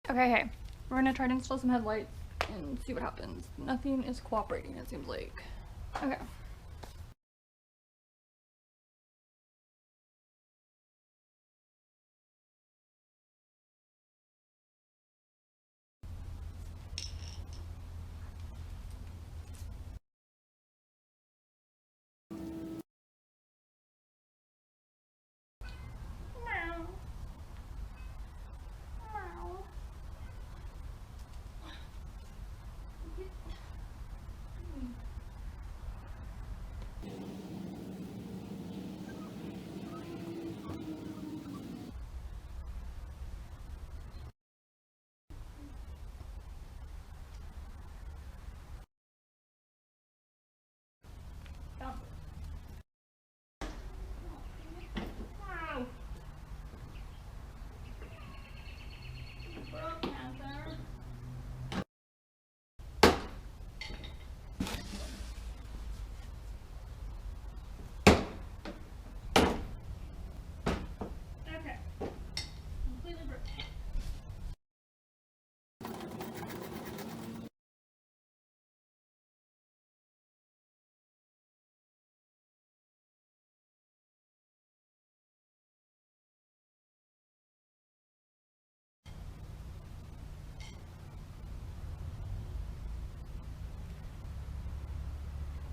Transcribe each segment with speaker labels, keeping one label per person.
Speaker 1: Okay, we're gonna try to install some headlights and see what happens. Nothing is cooperating, it seems like. Okay.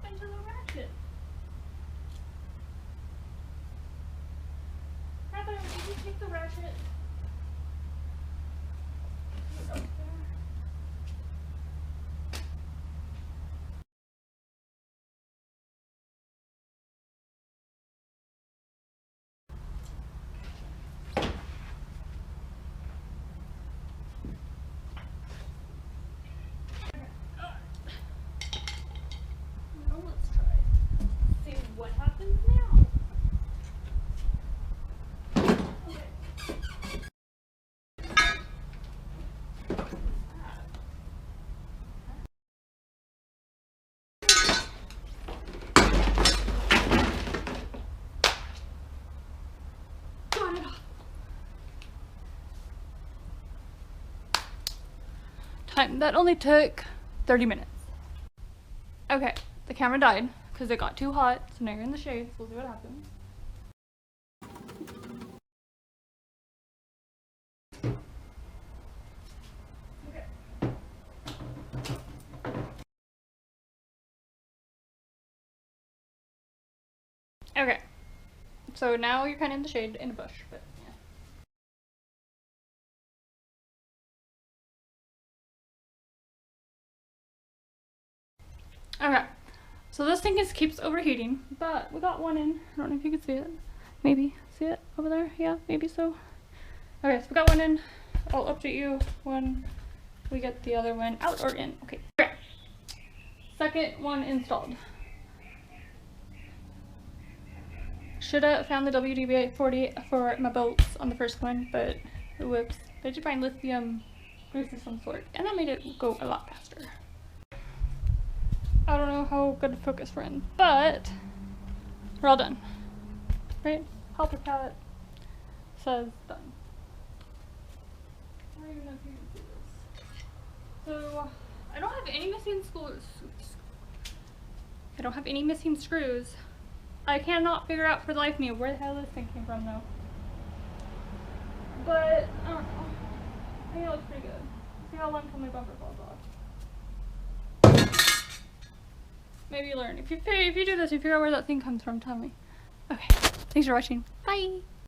Speaker 1: Into the ratchet. Heather, did you take the ratchet? Time. That only took 30 minutes. Okay, the camera died because it got too hot, so now you're in the shade, so we'll see what happens. Okay, so now you're kind of in the shade in a bush, but yeah. Okay, so this thing keeps overheating, but we got one in. I don't know if you can see it. Maybe see it over there? Yeah, maybe so. Okay, so we got one in. I'll update you when we get the other one out or in. Okay. Okay. Second one installed. Should have found the WD-40 for my bolts on the first one, but whoops. I did find lithium grease of some sort, and that made it go a lot faster. I don't know how good a focus we're in, but we're all done. Right? Helper palette says done. I don't even know if you can see this. So I don't have any missing screws. I don't have any missing screws. I cannot figure out for the life of me where the hell this thing came from though. But I don't know. I think it looks pretty good. See how long till my bumper falls off. Maybe you learn. If you do this, you figure out where that thing comes from, tell me. Okay. Thanks for watching. Bye!